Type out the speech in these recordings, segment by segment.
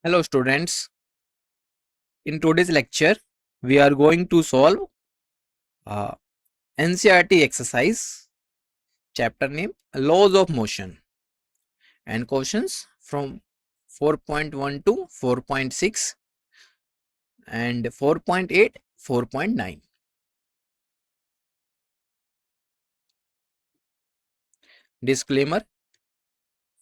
Hello students, in today's lecture we are going to solve uh, NCERT exercise chapter name laws of motion and questions from 4.1 to 4.6 and 4.8, 4.9. Disclaimer: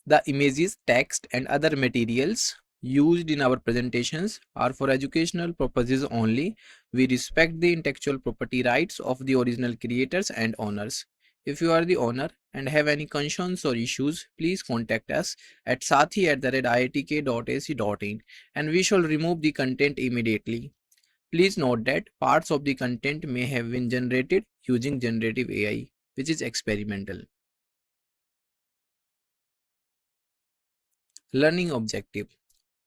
the images, text and other materials used in our presentations are for educational purposes only. We respect the intellectual property rights of the original creators and owners. If you are the owner and have any concerns or issues, please contact us at sathee@iitk.ac.in and we shall remove the content immediately. Please note that parts of the content may have been generated using generative AI, which is experimental. Learning objective: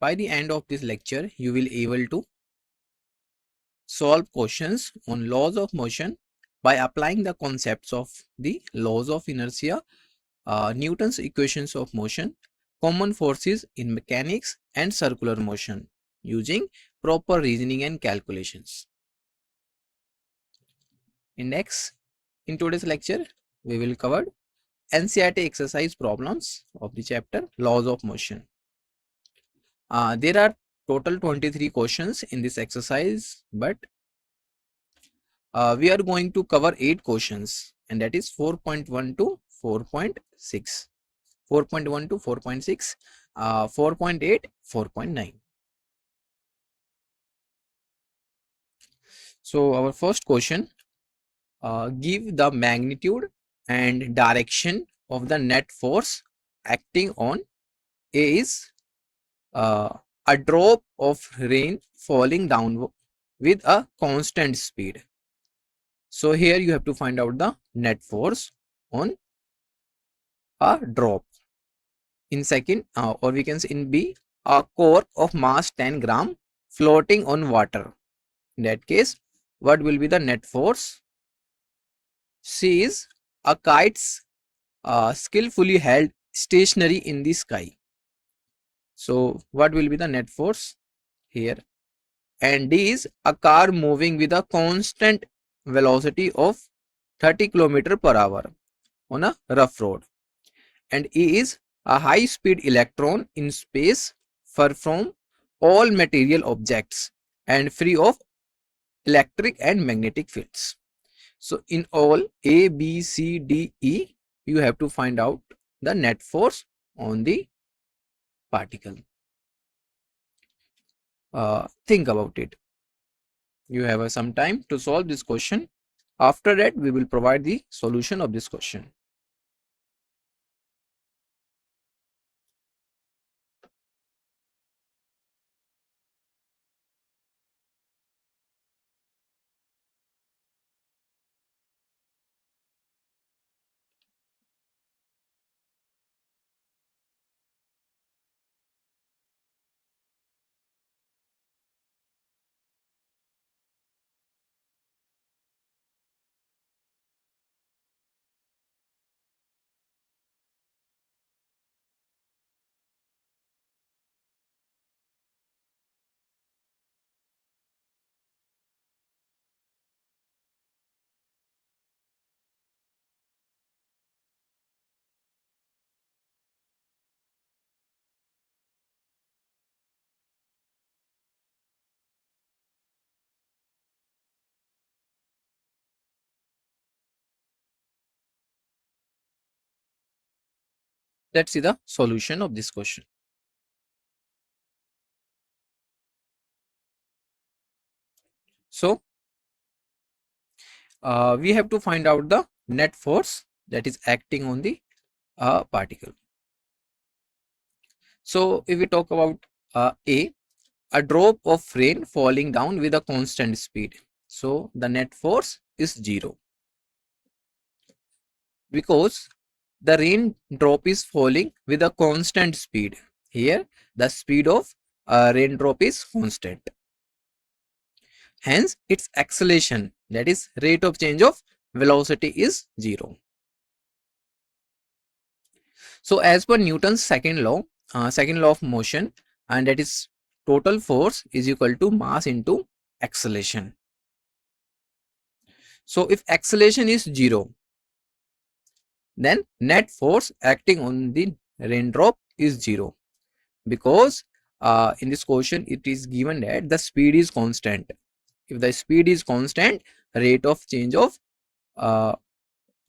by the end of this lecture, you will be able to solve questions on laws of motion by applying the concepts of the laws of inertia, Newton's equations of motion, common forces in mechanics and circular motion using proper reasoning and calculations. In today's lecture, we will cover NCERT exercise problems of the chapter laws of motion. There are total 23 questions in this exercise, but we are going to cover 8 questions, and that is 4.1 to 4.6, 4.1 to 4.6, 4.8, 4.9. So our first question, give the magnitude and direction of the net force acting on A is a drop of rain falling down with a constant speed. So here you have to find out the net force on a drop. In second, or we can say in B, a cork of mass 10 gram floating on water. In that case, what will be the net force? C is a kite's skillfully held stationary in the sky. So what will be the net force here? And D is a car moving with a constant velocity of 30 km per hour on a rough road. And E is a high speed electron in space far from all material objects and free of electric and magnetic fields. So in all A, B, C, D, E, you have to find out the net force on the particle. Think about it. You have some time to solve this question. After that, we will provide the solution of this question. Let's see the solution of this question. So we have to find out the net force that is acting on the particle. So if we talk about a drop of rain falling down with a constant speed. So the net force is 0 because the rain drop is falling with a constant speed. Here the speed of raindrop is constant. Hence its acceleration, that is rate of change of velocity, is 0. So as per Newton's second law of motion, and that is total force is equal to mass into acceleration. So if acceleration is 0, then net force acting on the raindrop is 0, because in this question it is given that the speed is constant. If the speed is constant, rate of change of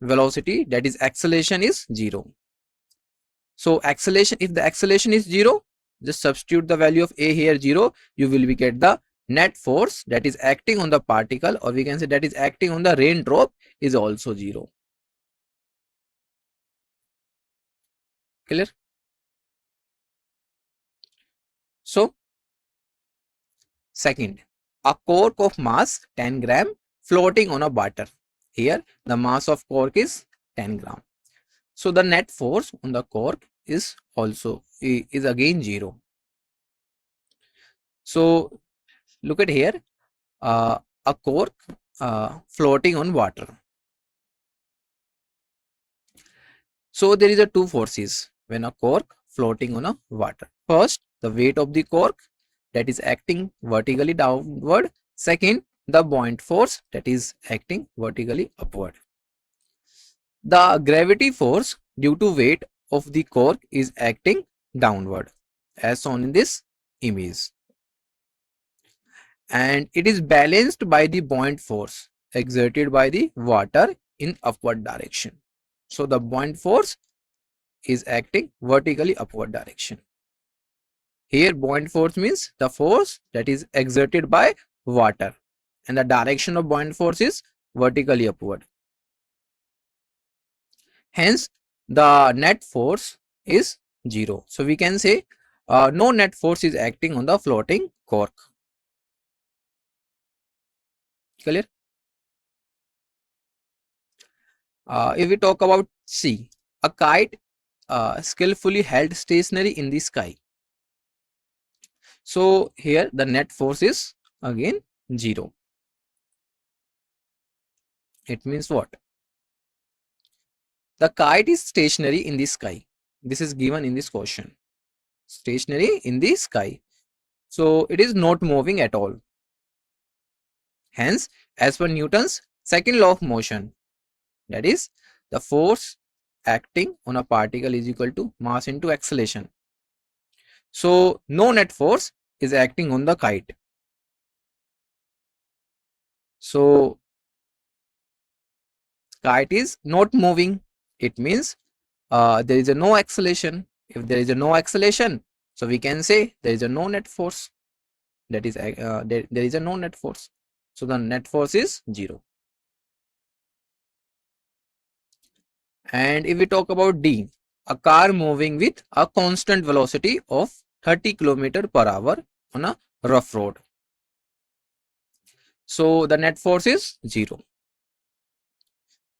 velocity, that is acceleration, is 0. So acceleration, if the acceleration is 0, just substitute the value of a here 0, you will be get the net force that is acting on the particle, or we can say that is acting on the raindrop, is also 0. Clear? So second, a cork of mass 10 gram floating on a water. Here the mass of cork is 10 gram. So the net force on the cork is also is again 0. So look at here, a cork floating on water. So there is a two forces when a cork floating on a water. First, the weight of the cork that is acting vertically downward. Second, the buoyant force that is acting vertically upward. The gravity force due to weight of the cork is acting downward, as shown in this image, and it is balanced by the buoyant force exerted by the water in upward direction. So the buoyant force is acting vertically upward direction. Here buoyant force means the force that is exerted by water, and the direction of buoyant force is vertically upward. Hence the net force is 0. So we can say no net force is acting on the floating cork. Clear? If we talk about C, a kite skillfully held stationary in the sky. So here the net force is again 0. It means what? The kite is stationary in the sky. This is given in this question. Stationary in the sky. So it is not moving at all. Hence, as per Newton's second law of motion, that is, the force acting on a particle is equal to mass into acceleration. So no net force is acting on the kite. So kite is not moving. It means there is a no acceleration. If there is a no acceleration, so we can say there is a no net force. That is there is a no net force. So the net force is 0. And if we talk about D, a car moving with a constant velocity of 30 km per hour on a rough road. So the net force is 0.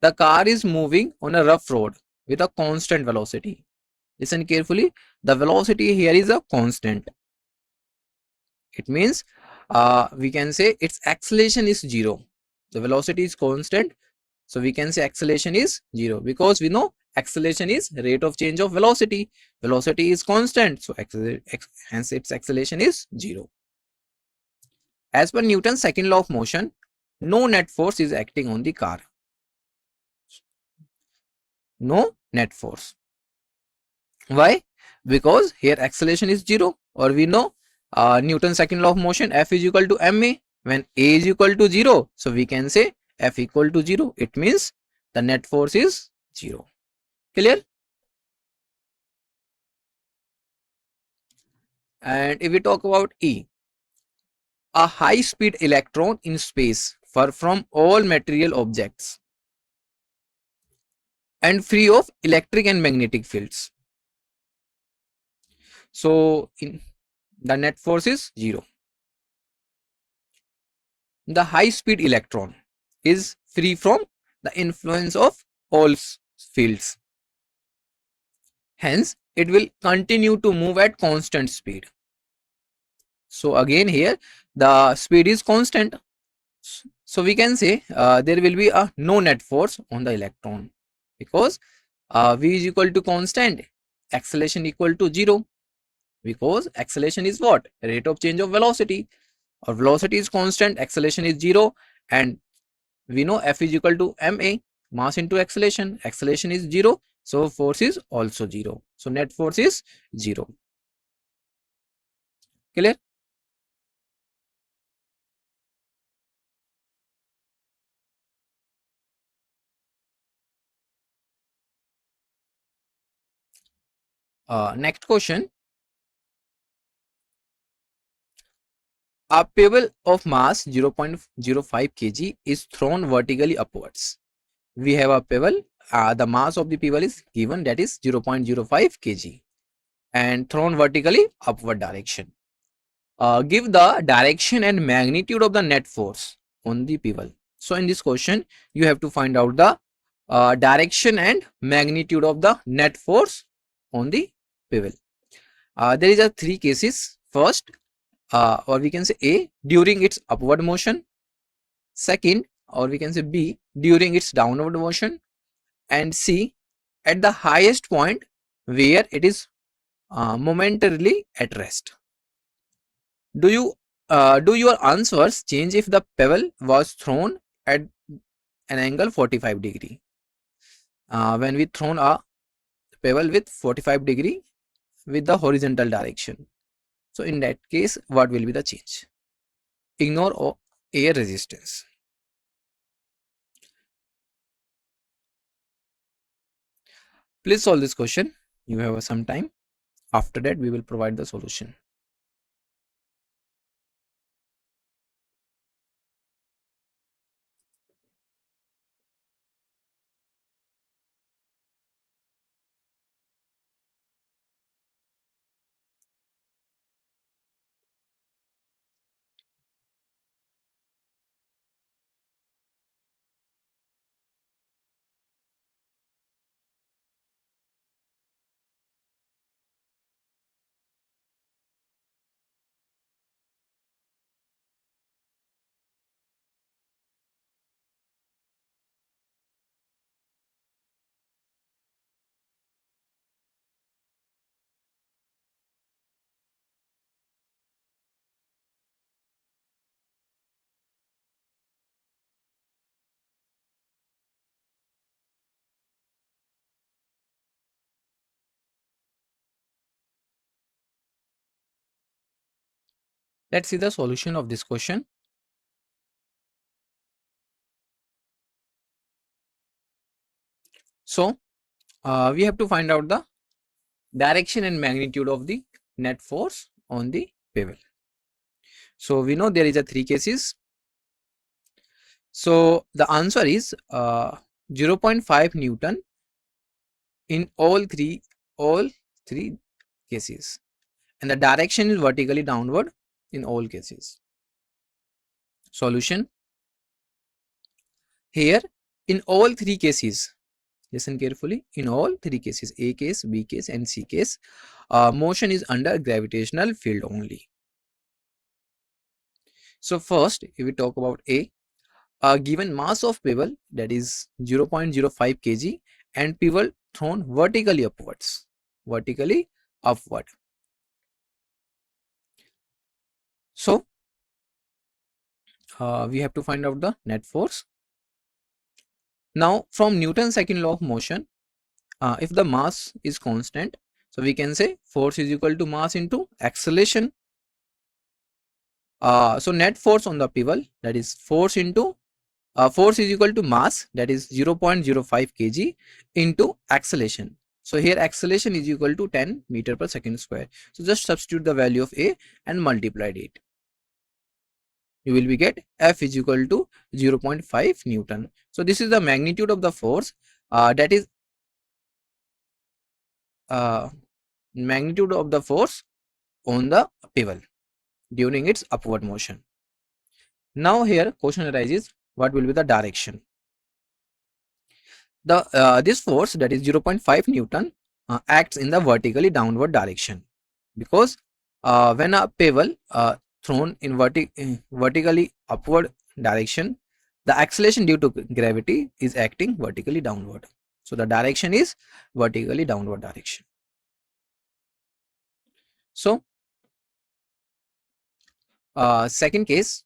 The car is moving on a rough road with a constant velocity. Listen carefully, the velocity here is a constant. It means we can say its acceleration is 0. The velocity is constant, so we can say acceleration is 0, because we know acceleration is rate of change of velocity. Velocity is constant, so hence its acceleration is 0. As per Newton's second law of motion, no net force is acting on the car. No net force. Why? Because here acceleration is 0, or we know Newton's second law of motion, F is equal to ma. When a is equal to 0, so we can say F equal to 0. It means the net force is 0. Clear? And if we talk about E, a high speed electron in space far from all material objects and free of electric and magnetic fields. So the net force is 0. The high speed electron is free from the influence of all fields. Hence, it will continue to move at constant speed. So again here, the speed is constant. So we can say there will be a no net force on the electron, because V is equal to constant, acceleration equal to 0. Because acceleration is what? Rate of change of velocity. Or velocity is constant, acceleration is 0, and we know F is equal to ma, mass into acceleration. Acceleration is 0, so force is also 0. So net force is 0. Clear? Next question. A pebble of mass 0.05 kg is thrown vertically upwards. We have a pebble, the mass of the pebble is given, that is 0.05 kg, and thrown vertically upward direction. Give the direction and magnitude of the net force on the pebble. So in this question, you have to find out the direction and magnitude of the net force on the pebble. There is a three cases. First, or we can say A, during its upward motion. Second, or we can say B, during its downward motion. And C, at the highest point where it is momentarily at rest. Do your answers change if the pebble was thrown at an angle 45 degree? When we thrown a pebble with 45 degree with the horizontal direction, so in that case, what will be the change? Ignore air resistance. Please solve this question. You have some time. After that, we will provide the solution. Let's see the solution of this question. So, we have to find out the direction and magnitude of the net force on the pebble. So, we know there is a three cases. So, the answer is 0.5 Newton in all three cases, and the direction is vertically downward in all cases. Solution. Here, in all three cases, listen carefully, in all three cases, A case, B case and C case, motion is under gravitational field only. So first, if we talk about A given mass of pebble, that is 0.05 kg, and pebble thrown vertically upwards, vertically upward. So we have to find out the net force. Now from Newton's second law of motion, if the mass is constant, so we can say force is equal to mass into acceleration. So net force on the pebble, that is force into force is equal to mass, that is 0.05 kg into acceleration. So here acceleration is equal to 10 meter per second square. So just substitute the value of A and multiply it. You will be get F is equal to 0.5 Newton. So this is the magnitude of the force, that is magnitude of the force on the pebble during its upward motion. Now here question arises, what will be the direction? This force, that is 0.5 Newton, acts in the vertically downward direction, because when a pebble thrown in vertically upward direction, the acceleration due to gravity is acting vertically downward. So the direction is vertically downward direction. So second case,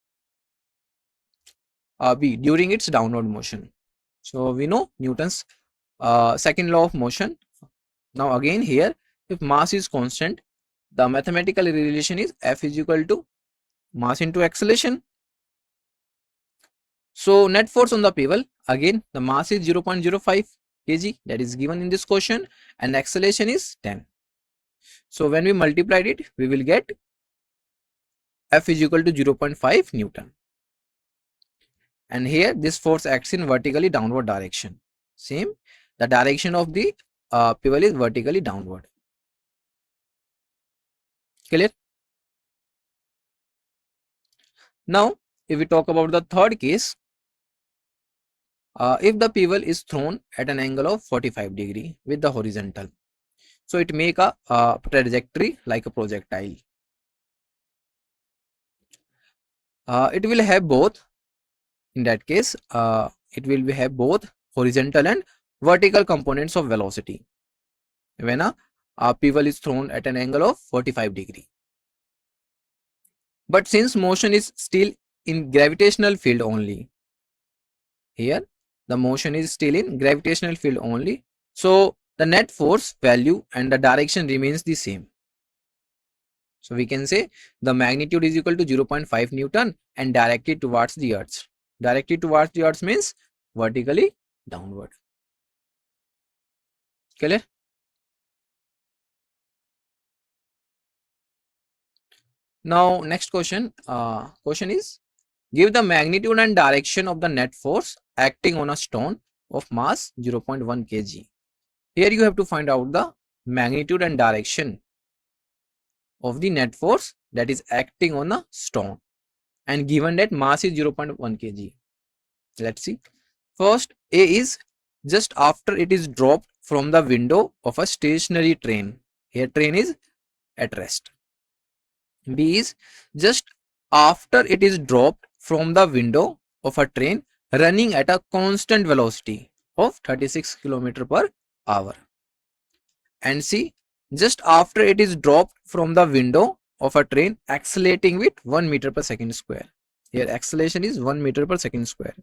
B, during its downward motion. So we know Newton's second law of motion. Now again here, if mass is constant, the mathematical relation is F is equal to mass into acceleration. So net force on the pebble, again the mass is 0.05 kg, that is given in this question, and acceleration is 10. So when we multiplied it, we will get F is equal to 0.5 Newton. And here this force acts in vertically downward direction. Same, the direction of the pebble is vertically downward. Clear? Now if we talk about the third case, if the pebble is thrown at an angle of 45° with the horizontal, so it make a trajectory like a projectile. It will have both, in that case it will have both horizontal and vertical components of velocity when a pebble is thrown at an angle of 45°. But since motion is still in gravitational field only, here the motion is still in gravitational field only, so the net force value and the direction remains the same. So we can say the magnitude is equal to 0.5 Newton and directed towards the earth. Directed towards the earth means vertically downward. Clear? Now next question. Question is, give the magnitude and direction of the net force acting on a stone of mass 0.1 kg. Here you have to find out the magnitude and direction of the net force that is acting on a stone, and given that mass is 0.1 kg. Let's see. First, A is just after it is dropped from the window of a stationary train. Here train is at rest. B is just after it is dropped from the window of a train running at a constant velocity of 36 km per hour. And C, just after it is dropped from the window of a train accelerating with 1 meter per second square. Here acceleration is 1 meter per second square.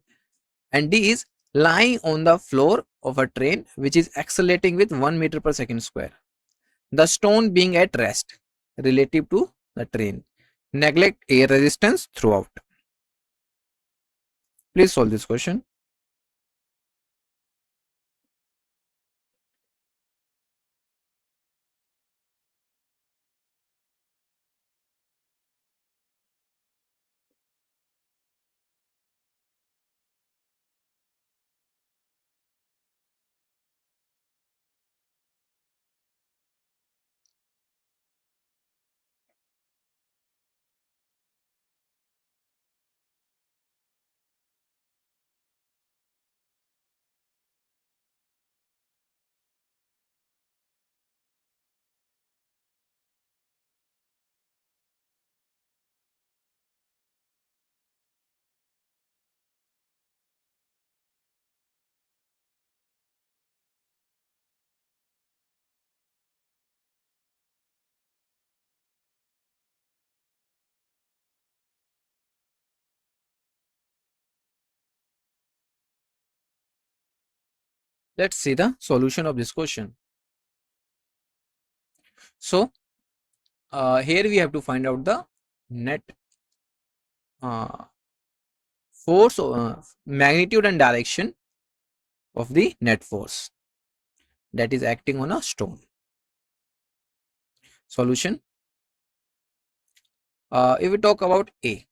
And D is lying on the floor of a train which is accelerating with 1 meter per second square. The stone being at rest relative to the train. Neglect air resistance throughout. Please solve this question. Let's see the solution of this question. So here we have to find out the net force, magnitude and direction of the net force that is acting on a stone. Solution. If we talk about A,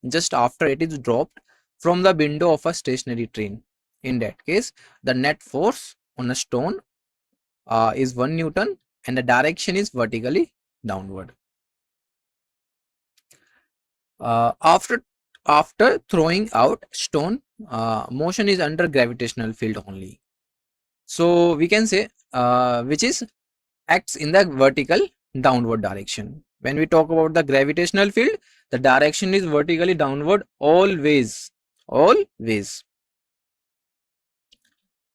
just after it is dropped from the window of a stationary train, in that case the net force on a stone is 1 Newton and the direction is vertically downward. After throwing out stone, motion is under gravitational field only. So we can say which is acts in the vertical downward direction. When we talk about the gravitational field, the direction is vertically downward always. Always.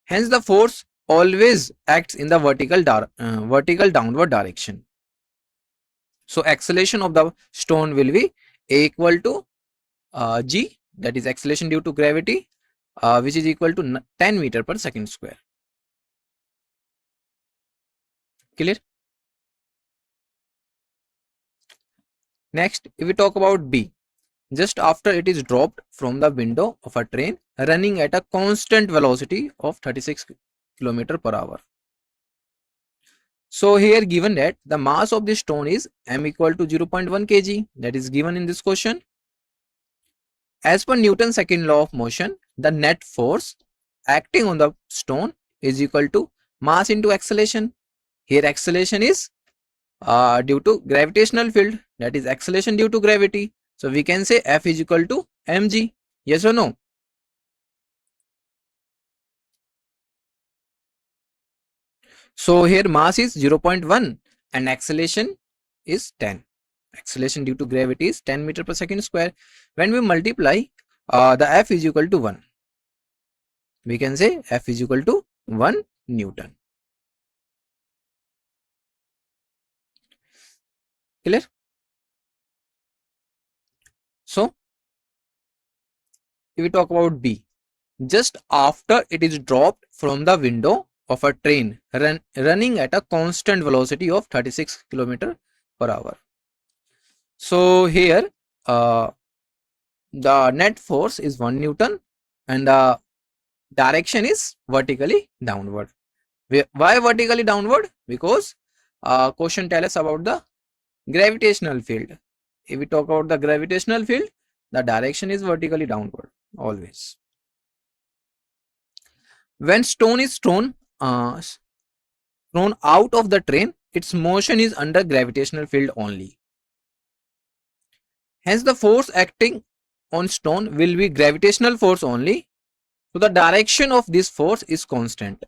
Hence the force always acts in the vertical downward direction. So acceleration of the stone will be A equal to g, that is acceleration due to gravity, which is equal to 10 meter per second square. Clear? Next, if we talk about B, just after it is dropped from the window of a train running at a constant velocity of 36 km per hour. So here given that the mass of the stone is m equal to 0.1 kg, that is given in this question. As per Newton's second law of motion, the net force acting on the stone is equal to mass into acceleration. Here acceleration is due to gravitational field, that is acceleration due to gravity. So we can say F is equal to mg. Yes or no? So here mass is 0.1 and acceleration is 10. Acceleration due to gravity is 10 meter per second square. When we multiply, the F is equal to 1. We can say F is equal to 1 Newton. Clear? So if we talk about B, just after it is dropped from the window of a train running at a constant velocity of 36 km per hour. So here the net force is 1 Newton and the direction is vertically downward. Why vertically downward? Because question tells us about the gravitational field. If we talk about the gravitational field, the direction is vertically downward always. When stone is thrown out of the train, its motion is under gravitational field only. Hence the force acting on stone will be gravitational force only. So the direction of this force is constant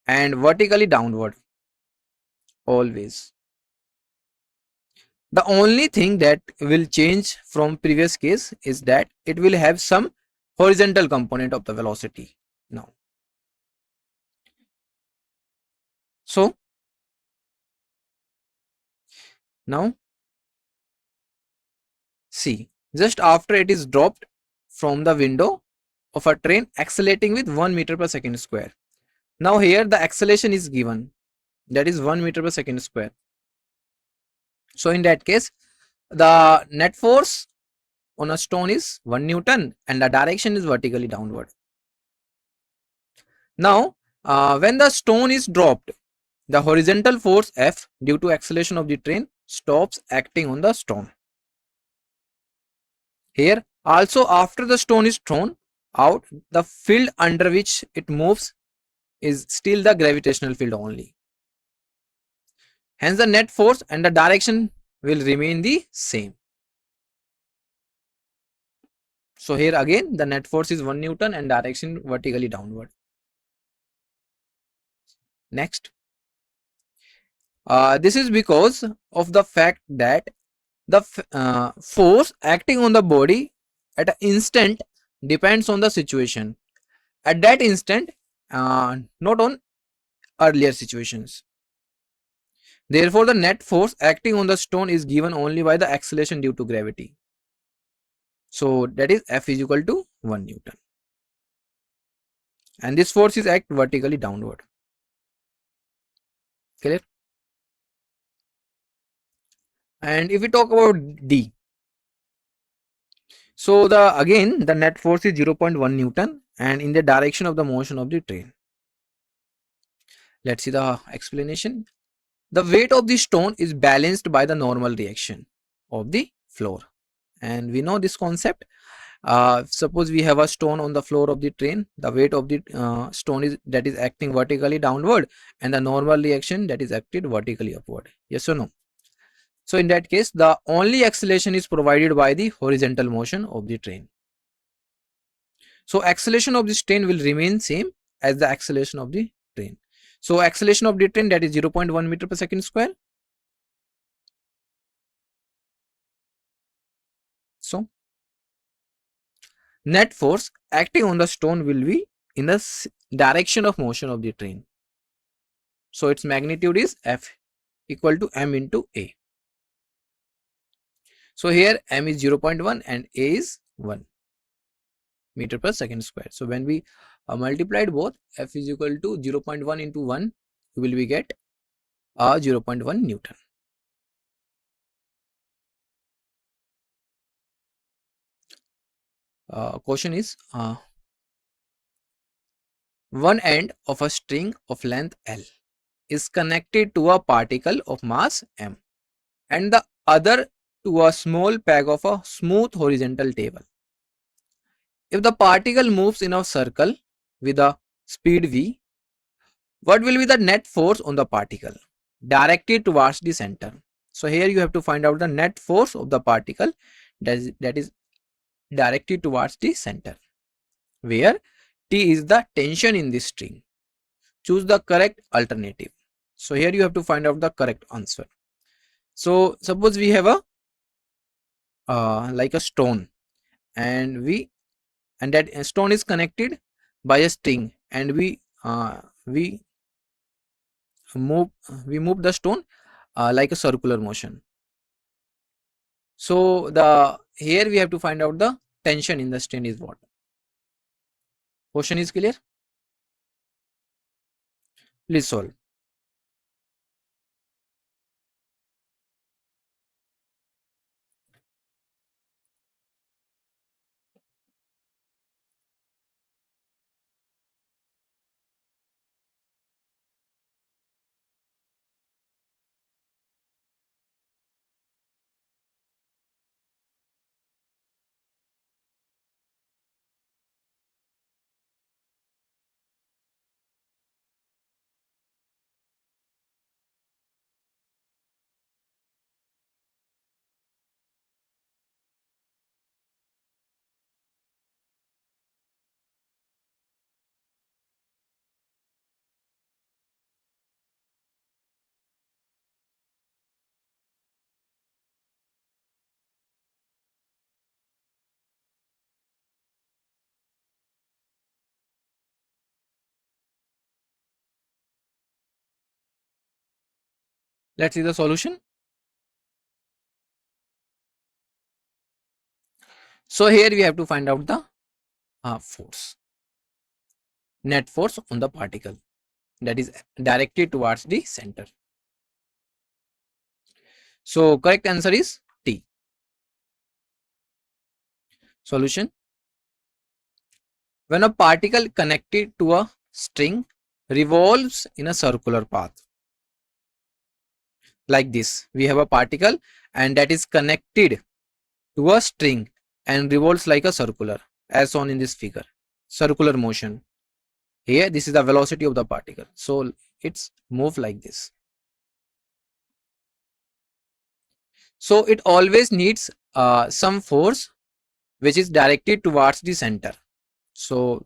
and vertically downward always. The only thing that will change from previous case is that it will have some horizontal component of the velocity now. So now see, just after it is dropped from the window of a train accelerating with 1 meter per second square. Now here the acceleration is given, that is 1 meter per second square. So in that case, the net force on a stone is 1 Newton and the direction is vertically downward. Now when the stone is dropped, the horizontal force F due to acceleration of the train stops acting on the stone. Here also after the stone is thrown out, the field under which it moves is still the gravitational field only. Hence the net force and the direction will remain the same. So here again the net force is 1 Newton and direction vertically downward. Next, this is because of the fact that the force acting on the body at an instant depends on the situation at that instant, not on earlier situations. Therefore the net force acting on the stone is given only by the acceleration due to gravity. So that is F is equal to 1 Newton and this force is act vertically downward. Clear? And if we talk about D, so again the net force is 0.1 Newton and in the direction of the motion of the train. Let's see the explanation. The weight of the stone is balanced by the normal reaction of the floor, and we know this concept. Suppose we have a stone on the floor of the train, the weight of the stone is that is acting vertically downward and the normal reaction that is acted vertically upward. Yes or no? So in that case the only acceleration is provided by the horizontal motion of the train. So acceleration of this train will remain same as the acceleration of the train. So acceleration of the train, that is 0.1 meter per second square. So net force acting on the stone will be in the direction of motion of the train. So its magnitude is F equal to m into A. So here m is 0.1 and a is 1 meter per second square. So when we multiplied both, F is equal to 0.1 into 1, we will get 0.1 Newton. Question is, one end of a string of length L is connected to a particle of mass m and the other to a small peg of a smooth horizontal table. If the particle moves in a circle with a speed v, what will be the net force on the particle directed towards the center? So here you have to find out the net force of the particle that is directed towards the center, where T is the tension in the string. Choose the correct alternative. So here you have to find out the correct answer. So suppose we have a like a stone, and that stone is connected by a string, and we move the stone like a circular motion. So the here we have to find out the tension in the string is what. Question is clear? Please solve. Let's see the solution. So here we have to find out the force, net force on the particle that is directed towards the center. So correct answer is T. Solution. When a particle connected to a string revolves in a circular path, like this, we have a particle and that is connected to a string and revolves like a circular, as shown in this figure, circular motion. Here this is the velocity of the particle, so it's move like this. So it always needs some force which is directed towards the center. So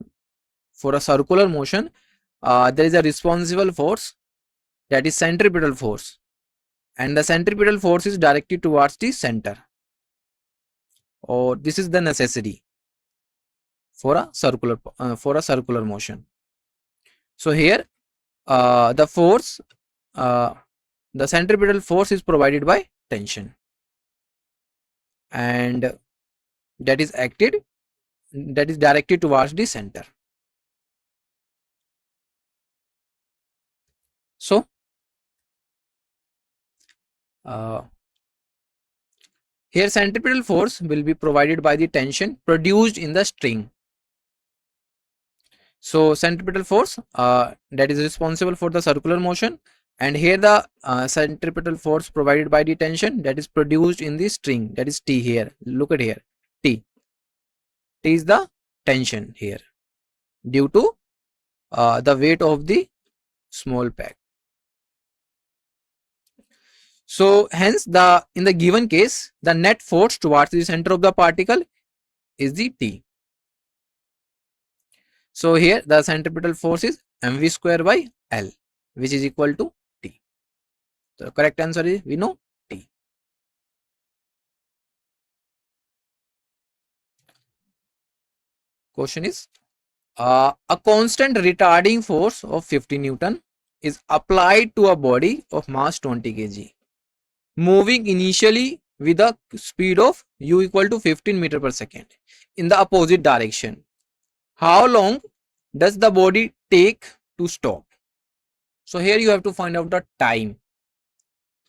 for a circular motion, there is a responsible force, that is centripetal force, and the centripetal force is directed towards the center, or this is the necessity for a circular motion. So here the force, the centripetal force is provided by tension, and that is directed towards the center. So here centripetal force will be provided by the tension produced in the string. So centripetal force that is responsible for the circular motion, and here the centripetal force provided by the tension that is produced in the string, that is T here. Look at here, T is the tension here due to the weight of the small peg. So hence in the given case, the net force towards the center of the particle is the T. So here the centripetal force is mv square by L, which is equal to T. The correct answer is, we know, T. Question is, a constant retarding force of 50 Newton is applied to a body of mass 20 kg, moving initially with a speed of u equal to 15 meter per second in the opposite direction, how long does the body take to stop? So here you have to find out the time.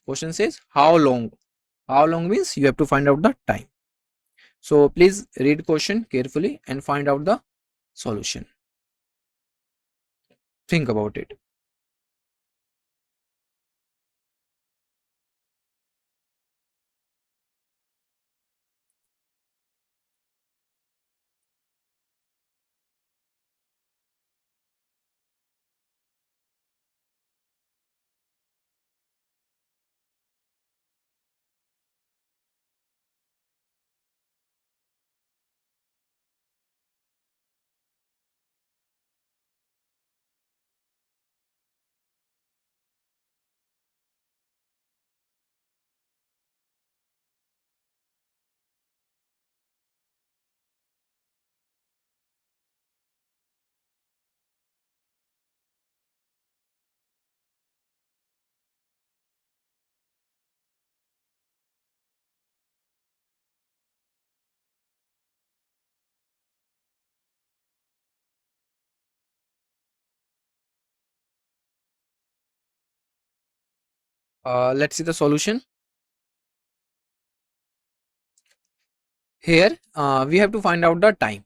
Question says how long. How long means you have to find out the time. So please read question carefully and find out the solution. Think about it. Let's see the solution. Here we have to find out the time.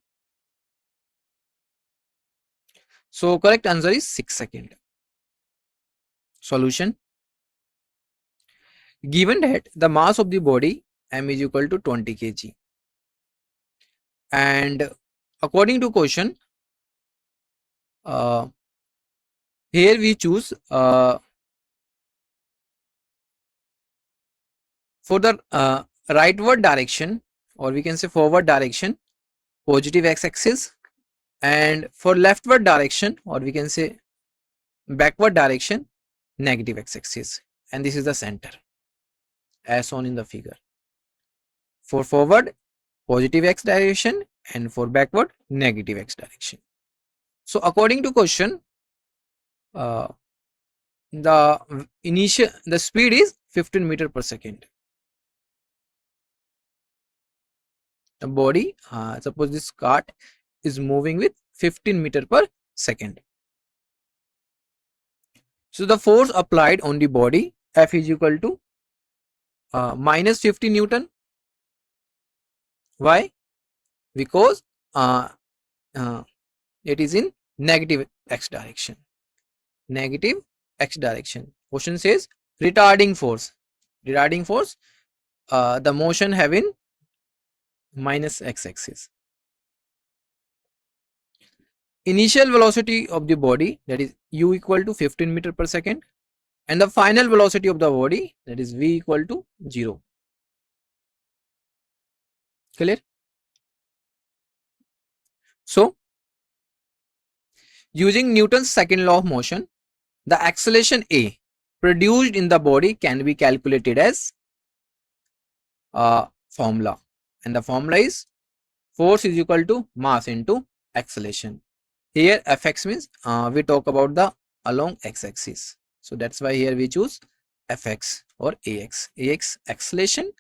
So correct answer is 6 seconds. Solution. Given that the mass of the body m is equal to 20 kg, and according to question, here we choose for the rightward direction, or we can say forward direction, positive x-axis, and for leftward direction, or we can say backward direction, negative x-axis, and this is the center as shown in the figure. For forward, positive x direction, and for backward, negative x direction. So according to question, the speed is 15 meter per second. The body, suppose this cart is moving with 15 meter per second. So the force applied on the body F is equal to minus 50 Newton. Why? Because it is in negative x direction. Negative x direction. Question says retarding force. Retarding force, the motion having minus x axis. Initial velocity of the body, that is u equal to 15 meter per second, and the final velocity of the body, that is v equal to 0. Clear? So using Newton's second law of motion, the acceleration a produced in the body can be calculated as formula, and the formula is force is equal to mass into acceleration. Here fx means we talk about the along x-axis, so that's why here we choose fx or ax. Ax acceleration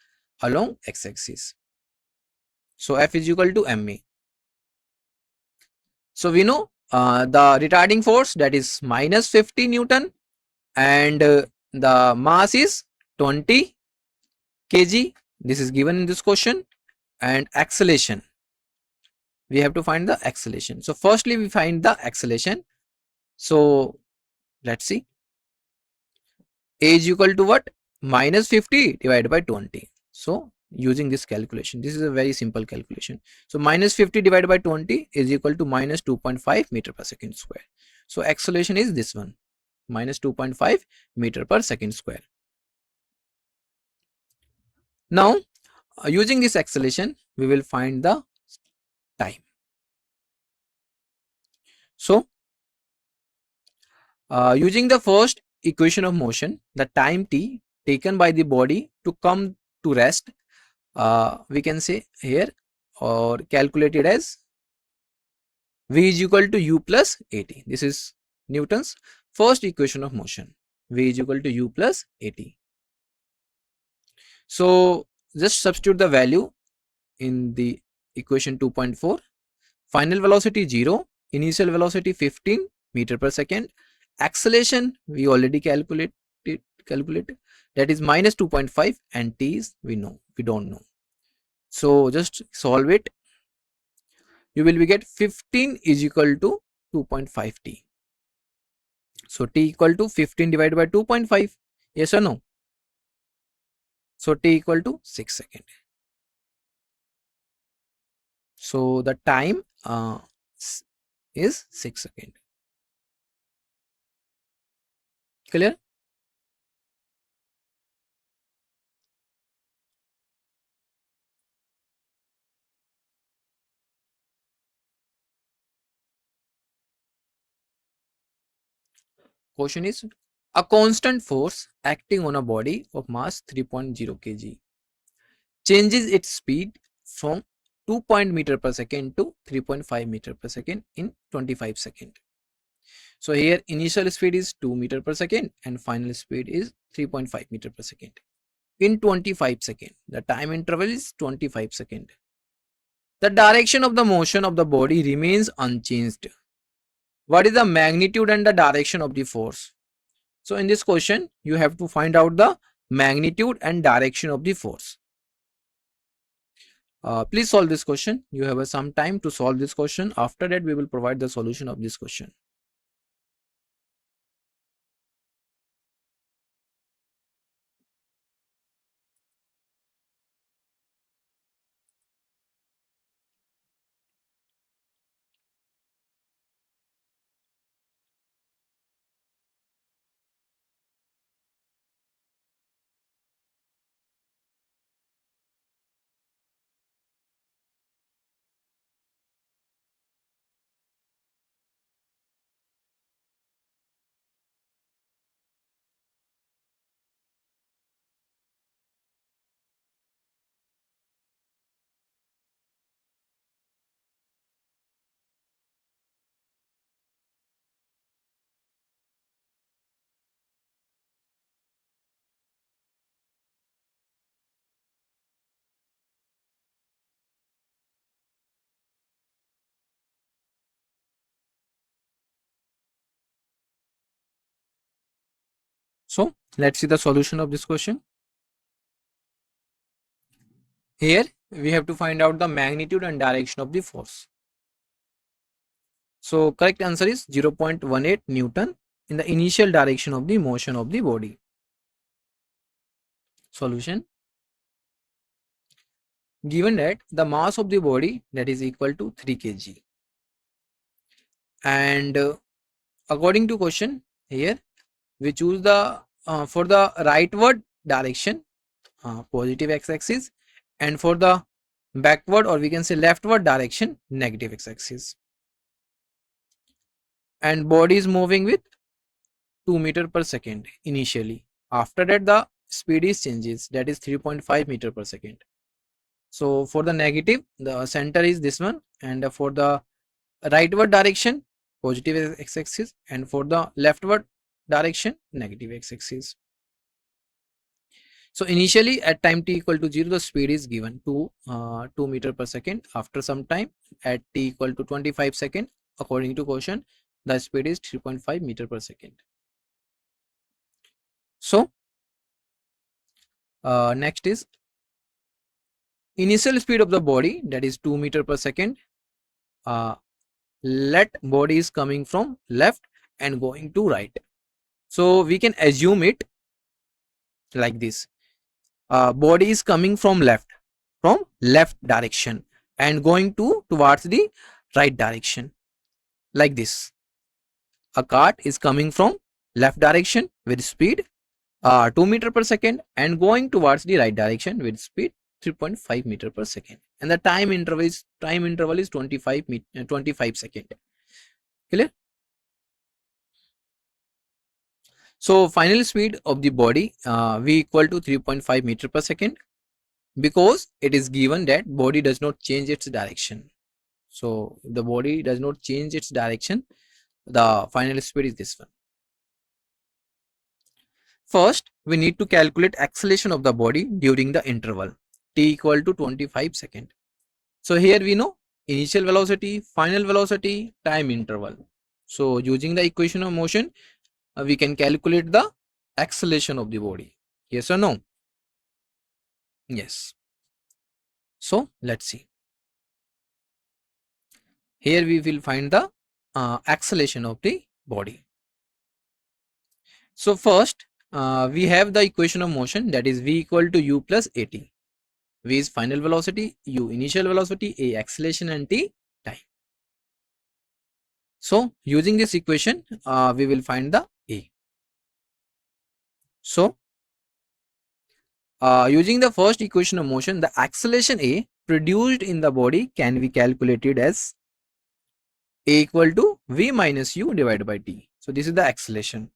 along x-axis. So f is equal to ma. So we know the retarding force, that is minus 50 Newton, and the mass is 20 kg. This is given in this question. And acceleration, we have to find the acceleration. So firstly we find the acceleration. So let's see, a is equal to what? Minus 50 divided by 20. So using this calculation, this is a very simple calculation. So minus 50 divided by 20 is equal to minus 2.5 meter per second square. So acceleration is this one, minus 2.5 meter per second square. Now using this acceleration, we will find the time. So using the first equation of motion, the time t taken by the body to come to rest, we can say here, or calculated as v is equal to u plus at. This is Newton's first equation of motion. V is equal to u plus at. So just substitute the value in the equation 2.4. Final velocity 0, initial velocity 15 meter per second, acceleration we already calculated, that is minus 2.5, and t is we don't know. So just solve it. You will be get 15 is equal to 2.5 t. So t equal to 15 divided by 2.5. Yes or no? So t equal to 6 seconds. So the time is 6 seconds. Clear? Question is, a constant force acting on a body of mass 3.0 kg changes its speed from 2 meter per second to 3.5 meter per second in 25 seconds. So here initial speed is 2 meter per second and final speed is 3.5 meter per second in 25 seconds. The time interval is 25 seconds. The direction of the motion of the body remains unchanged. What is the magnitude and the direction of the force? So in this question, you have to find out the magnitude and direction of the force. Please solve this question. You have some time to solve this question. After that, we will provide the solution of this question. So let's see the solution of this question. Here we have to find out the magnitude and direction of the force. So correct answer is 0.18 Newton in the initial direction of the motion of the body. Solution. Given that the mass of the body that is equal to 3 kg and according to question here we choose the for the rightward direction positive x-axis and for the backward or we can say leftward direction negative x-axis, and body is moving with 2 meter per second initially. After that the speed is changes, that is 3.5 meter per second. So for the negative the center is this one, and for the rightward direction positive x-axis and for the leftward direction negative x-axis. So initially at time t equal to 0 the speed is given to 2 meter per second. After some time at t equal to 25 second according to question the speed is 3.5 meter per second. So next is initial speed of the body, that is 2 meter per second. Let body is coming from left and going to right. So we can assume it like this. Body is coming from left direction and going towards the right direction like this. A cart is coming from left direction with speed 2 meter per second and going towards the right direction with speed 3.5 meter per second, and the time interval is 25 second. Clear? So final speed of the body v equal to 3.5 meter per second because it is given that body does not change its direction. So if the body does not change its direction, the final speed is this one. First, we need to calculate acceleration of the body during the interval. t equal to 25 second. So here we know initial velocity, final velocity, time interval. So using the equation of motion, we can calculate the acceleration of the body. Yes or no? Yes. So let's see. Here we will find the acceleration of the body. So first we have the equation of motion, that is v equal to u plus at. V is final velocity, u initial velocity, a acceleration, and t time. So using this equation we will find the a. So using the first equation of motion, the acceleration a produced in the body can be calculated as a equal to v minus u divided by t. So this is the acceleration.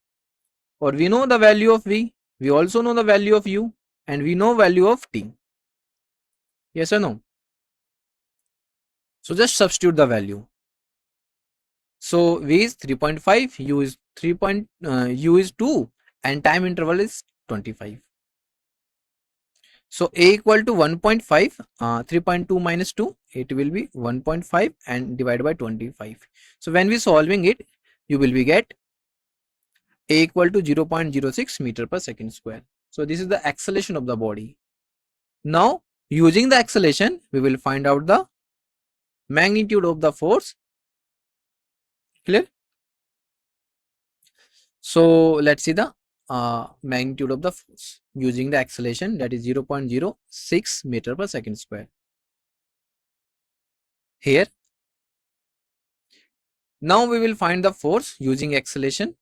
Or we know the value of v, we also know the value of u, and we know value of t. Yes or no? So just substitute the value. So v is 3.5, u is 2, and time interval is 25. So a equal to 1.5, 3.2 minus 2, it will be 1.5 and divided by 25. So when we solving it, you will be get a equal to 0.06 meter per second square. So this is the acceleration of the body. Now using the acceleration, we will find out the magnitude of the force. Clear? So let's see the magnitude of the force using the acceleration, that is 0.06 meter per second square. Here now we will find the force using acceleration.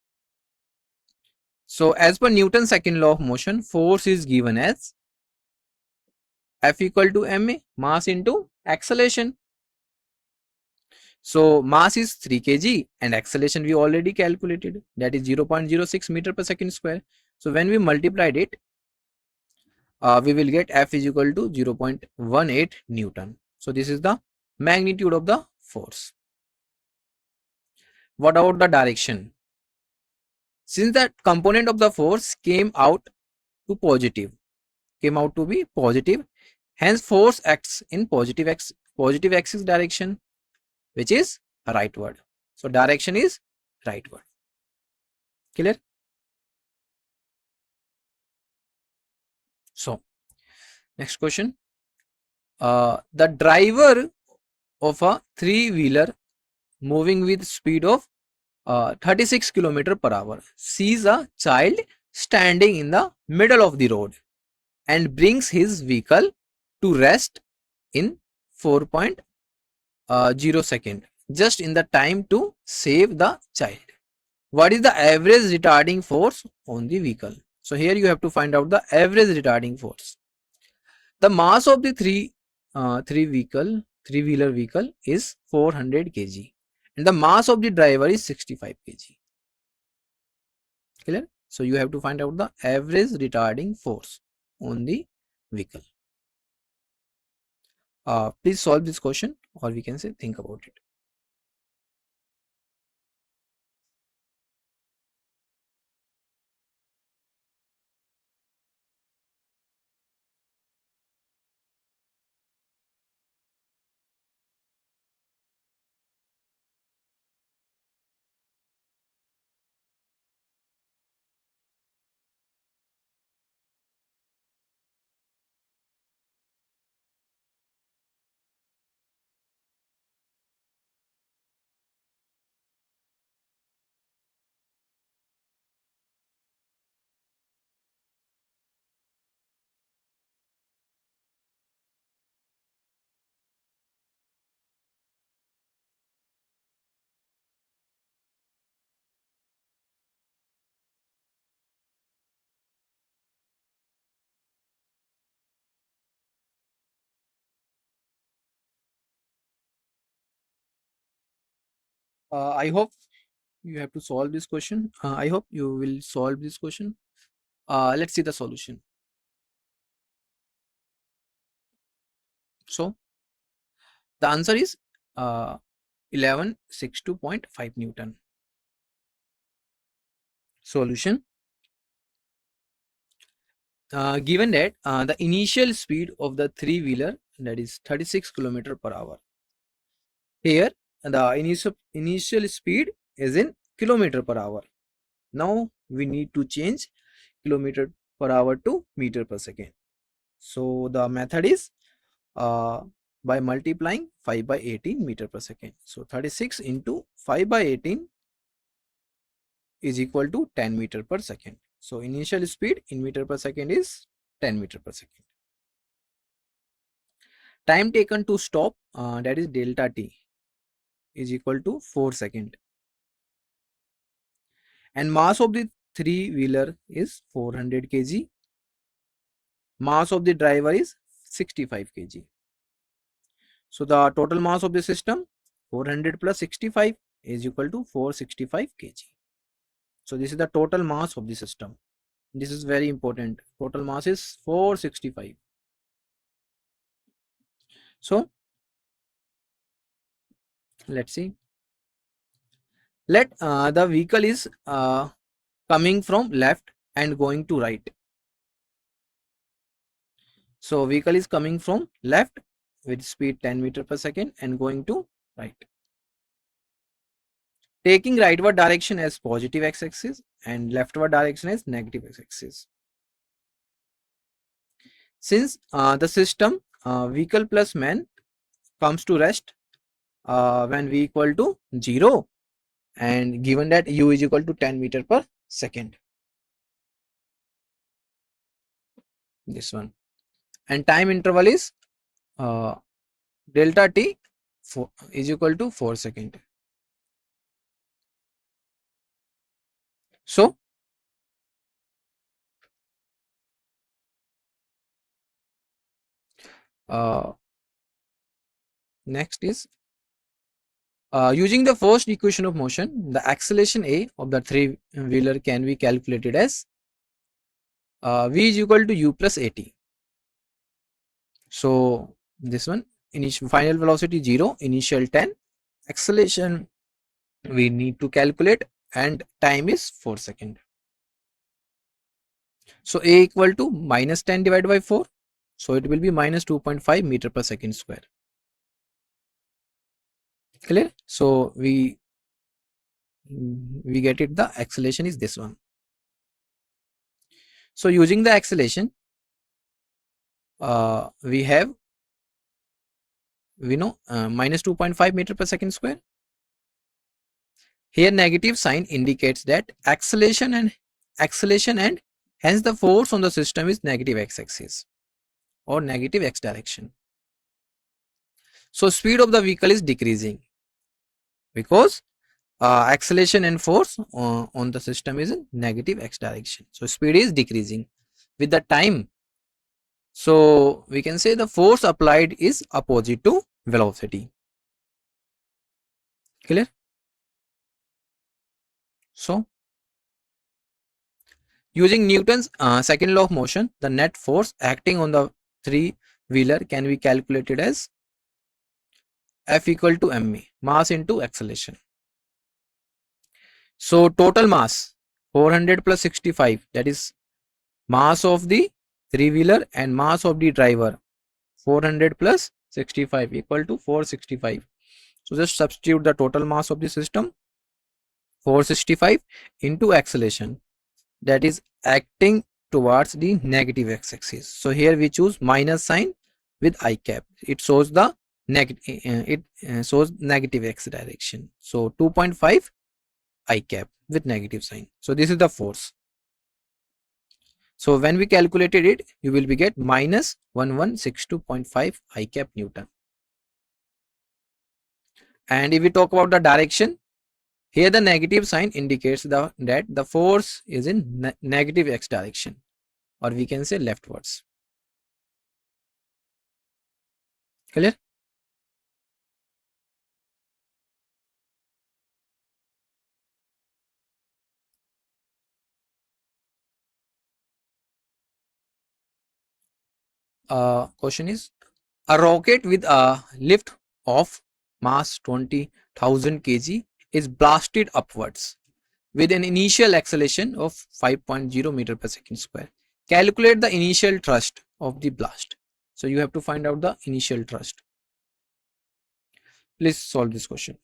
So as per Newton's second law of motion, force is given as F equal to ma, mass into acceleration. So mass is 3 kg and acceleration we already calculated, that is 0.06 meter per second square. So when we multiplied it, we will get F is equal to 0.18 Newton. So this is the magnitude of the force. What about the direction? Since that component of the force came out to be positive, hence force acts in positive axis direction, which is rightward. So direction is rightward. Clear? So next question. The driver of a three-wheeler moving with speed of 36 km per hour sees a child standing in the middle of the road and brings his vehicle to rest in 4.0 second, just in the time to save the child. What is the average retarding force on the vehicle? So here you have to find out the average retarding force. The mass of the three-wheeler vehicle is 400 kg and the mass of the driver is 65 kg. Clear? So you have to find out the average retarding force on the vehicle. Please solve this question, or we can say think about it. I hope you have to solve this question. I hope you will solve this question. Let's see the solution. So the answer is 1162.5 Newton. Solution. given that the initial speed of the three-wheeler, that is 36 km per hour. Here the initial speed is in kilometer per hour. Now we need to change kilometer per hour to meter per second. So the method is uh, by multiplying 5 by 18 meter per second. So 36 into 5 by 18 is equal to 10 meter per second. So initial speed in meter per second is 10 meter per second. Time taken to stop, that is delta t, is equal to 4 seconds. And mass of the three-wheeler is 400 kg. Mass of the driver is 65 kg. So the total mass of the system, 400 plus 65, is equal to 465 kg. So this is the total mass of the system. This is very important. Total mass is 465. So let's see. Let the vehicle is coming from left and going to right. So vehicle is coming from left with speed 10 meter per second and going to right. Taking rightward direction as positive x-axis and leftward direction as negative x-axis. Since the system vehicle plus man comes to rest when v equal to 0, and given that u is equal to 10 meter per second, this one, and time interval is delta t is equal to 4 seconds. So next is using the first equation of motion, the acceleration a of the three-wheeler can be calculated as v is equal to u plus at. So this one, initial final velocity 0, initial 10, acceleration we need to calculate, and time is 4 seconds. So a equal to minus 10 divided by 4. So it will be minus 2.5 meter per second square. Clear? So we get it, the acceleration is this one. So using the acceleration, we know minus 2.5 meter per second square. Here negative sign indicates that acceleration and hence the force on the system is negative x-axis or negative x direction. So speed of the vehicle is decreasing because acceleration and force on the system is in negative x direction. So speed is decreasing with the time. So we can say the force applied is opposite to velocity. Clear? So using Newton's second law of motion, the net force acting on the three-wheeler can be calculated as F equal to ma, mass into acceleration. So total mass 400 plus 65, that is mass of the three-wheeler and mass of the driver, 400 plus 65 equal to 465. So just substitute the total mass of the system, 465 into acceleration, that is acting towards the negative x-axis. So here we choose minus sign with I cap. It shows the shows negative x direction. So 2.5 I cap with negative sign. So this is the force. So when we calculated it, you will be get minus 1162.5 I cap Newton. And if we talk about the direction, here the negative sign indicates that the force is in negative x direction, or we can say leftwards. Clear? Question is, a rocket with a lift of mass 20,000 kg is blasted upwards with an initial acceleration of 5.0 meter per second square. calculate the initial thrust of the blast. So you have to find out the initial thrust. Please solve this question.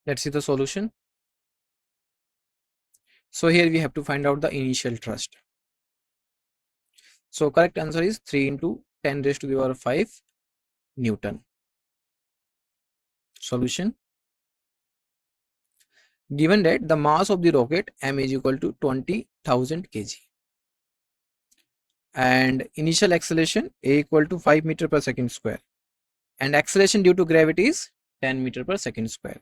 Let's see the solution. So here we have to find out the initial thrust. So correct answer is 3 into 10 raised to the power 5 Newton. Solution. Given that the mass of the rocket m is equal to 20,000 kg and initial acceleration a equal to 5 meter per second square and acceleration due to gravity is 10 meter per second square.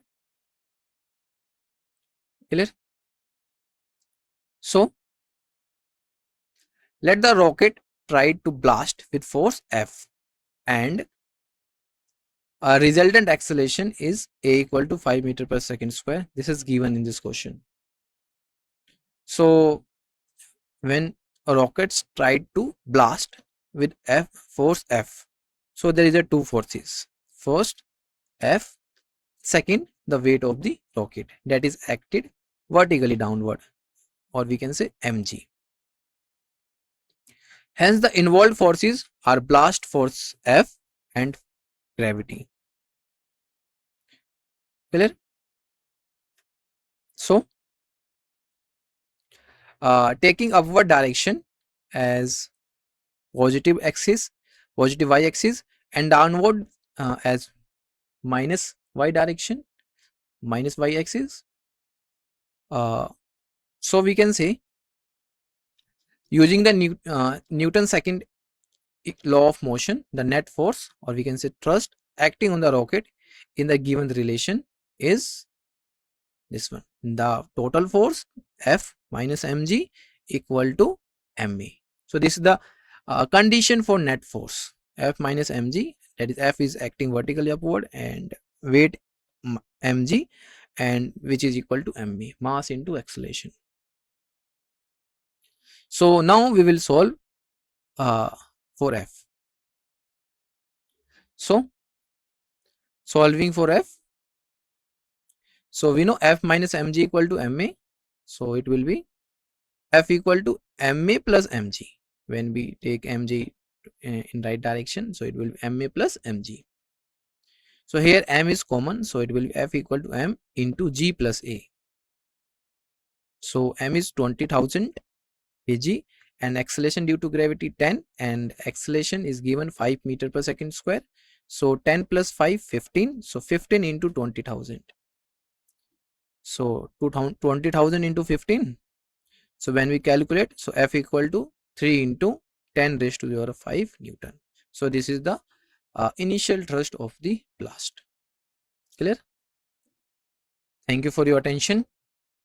Clear? So let the rocket try to blast with force F and a resultant acceleration is a equal to 5 meter per second square. This is given in this question. So when a rockets tried to blast with force F, so there is a two forces. First F, second the weight of the rocket that is acted vertically downward, or we can say mg. Hence the involved forces are blast force F and gravity. Clear? So taking upward direction as positive axis, positive y axis, and downward as minus y direction, minus y axis. So we can say using the Newton's second law of motion, the net force, or we can say thrust acting on the rocket in the given relation is this one. The total force F minus mg equal to ma. So this is the condition for net force F minus mg, that is F is acting vertically upward and weight mg, and which is equal to ma, mass into acceleration. So now we will solve for F. So solving for F, so we know F minus mg equal to ma, so it will be F equal to ma plus mg. When we take mg in right direction, so it will be ma plus mg. So here m is common, so it will be F equal to m into g plus a. So m is 20,000 kg and acceleration due to gravity 10, and acceleration is given 5 meter per second square. So 10 plus 5 15, so 15 into 20,000. So 20,000 into 15. So when we calculate, so F equal to 3 into 10 raised to the power 5 Newton. So this is the initial thrust of the blast. Clear? Thank you for your attention.